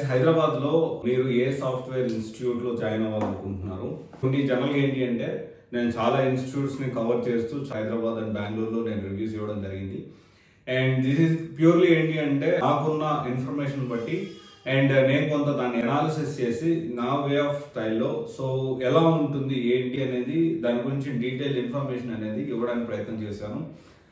హైదరాబాద్ లో మీరు ఏ software institute లో జాయిన్ అవ్వాలనుకుంటున్నారు? కొన్ని జనరల్ ఏంటి అంటే నేను చాలా ఇన్స్టిట్యూట్స్ ని కవర్ చేస్తూ హైదరాబాద్ అండ్ బెంగళూరులో నేను రివ్యూస్ ఇవ్వడం జరిగింది. అండ్ దిస్ ఇస్ ప్యూర్లీ ఏంటి అంటే నాకున్న ఇన్ఫర్మేషన్ బట్టి అండ్ నేను కొంత దాన్ని అనాలిసిస్ చేసి నా వే ఆఫ్ స్టైల్లో సో ఎలా ఉంటుంది ఏంటి అనేది దాని గురించి డీటెయిల్ ఇన్ఫర్మేషన్ అనేది ఇవ్వడానికి ప్రయత్నం చేశాను.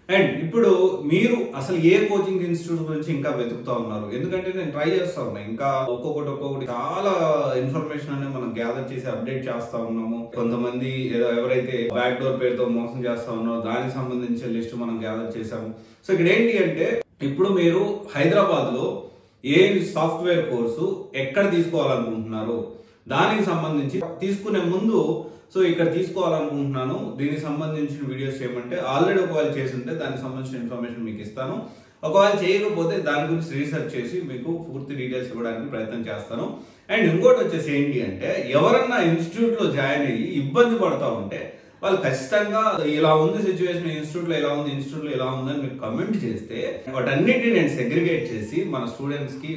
అండ్ ఇప్పుడు మీరు అసలు ఏ కోచింగ్ ఇన్స్టిట్యూట్ గురించి ఇంకా వెతుకుతా ఉన్నారు? ఎందుకంటే నేను ట్రై చేస్తా ఉన్నా, ఇంకా ఒక్కొక్కటి చాలా ఇన్ఫర్మేషన్ అనేది మనం గ్యాదర్ చేసి అప్డేట్ చేస్తా ఉన్నాము. కొంతమంది ఎవరైతే బ్యాక్ డోర్ పేరుతో మోసం చేస్తా ఉన్నారో దానికి సంబంధించిన లిస్ట్ మనం గ్యాదర్ చేసాము. సో ఇక్కడ ఏంటి అంటే ఇప్పుడు మీరు హైదరాబాద్ లో ఏ సాఫ్ట్వేర్ కోర్సు ఎక్కడ తీసుకోవాలనుకుంటున్నారు దానికి సంబంధించి తీసుకునే ముందు సో ఇక్కడ తీసుకోవాలనుకుంటున్నాను, దీనికి సంబంధించిన వీడియోస్ ఏమంటే ఆల్రెడీ ఒకవేళ చేసి ఉంటే దానికి సంబంధించిన ఇన్ఫర్మేషన్ మీకు ఇస్తాను. ఒకవేళ చేయకపోతే దాని గురించి రీసెర్చ్ చేసి మీకు పూర్తి డీటెయిల్స్ ఇవ్వడానికి ప్రయత్నం చేస్తాను. అండ్ ఇంకోటి వచ్చేసి ఏంటి అంటే ఎవరన్నా ఇన్స్టిట్యూట్ లో జాయిన్ అయ్యి ఇబ్బంది పడతా ఉంటే వాళ్ళు ఖచ్చితంగా ఇలా ఉంది సిచ్యువేషన్, ఇన్స్టిట్యూట్ లో ఇలా ఉంది, ఇన్స్టిట్యూట్ లో ఇలా ఉందని మీరు కమెంట్ చేస్తే వాటన్నిటిని నేను సెగ్రిగేట్ చేసి మన స్టూడెంట్స్ కి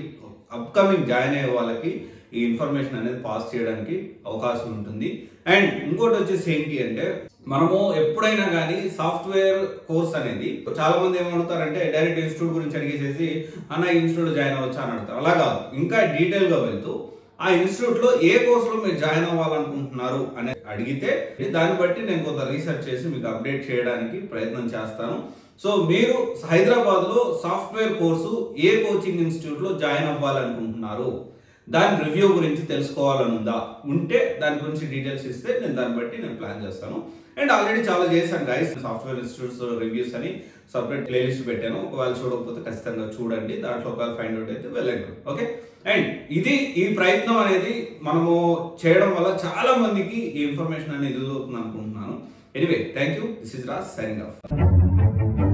అప్కమింగ్ జాయిన్ అయ్యే వాళ్ళకి ఈ ఇన్ఫర్మేషన్ అనేది పాస్ చేయడానికి అవకాశం ఉంటుంది. అండ్ ఇంకోటి వచ్చేసి ఏంటి అంటే మనము ఎప్పుడైనా కానీ సాఫ్ట్వేర్ కోర్స్ అనేది చాలా మంది ఏమడుతారంటే డైరెక్ట్ ఇన్స్టిట్యూట్ గురించి అడిగేసేసి అన్న ఇన్స్టిట్యూట్ జాయిన్ అవ్వచ్చా అని అడుగుతారు. అలా కాదు, ఇంకా డీటెయిల్ గా వెళ్తూ ఆ ఇన్స్టిట్యూట్ లో ఏ కోర్సులో మీరు జాయిన్ అవ్వాలనుకుంటున్నారు అని అడిగితే దాన్ని బట్టి నేను కొంత రీసెర్చ్ చేసి మీకు అప్డేట్ చేయడానికి ప్రయత్నం చేస్తాను. సో మీరు హైదరాబాద్ లో సాఫ్ట్వేర్ కోర్సు ఏ కోచింగ్ ఇన్స్టిట్యూట్ లో జాయిన్ అవ్వాలనుకుంటున్నారు, దాని రివ్యూ గురించి తెలుసుకోవాలని ఉంటే దాని గురించి డీటెయిల్స్ ఇస్తే నేను దాన్ని బట్టి నేను ప్లాన్ చేస్తాను. అండ్ ఆల్రెడీ చాలా చేశాను గైస్, సాఫ్ట్వేర్ ఇన్స్టిట్యూట్స్ రివ్యూస్ అని సపరేట్ ప్లేలిస్ట్ పెట్టాను. ఒకవేళ చూడకపోతే ఖచ్చితంగా చూడండి, దాంట్లో ఒకవేళ ఫైండ్ అవుట్ అయితే వెళ్ళండి. ఓకే, అండ్ ఈ ప్రయత్నం అనేది మనము చేయడం వల్ల చాలా మందికి ఈ ఇన్ఫర్మేషన్ అనేది యూజ్ అవుతుంది అనుకుంటున్నాను. Anyway, thank you. This is Raj signing off.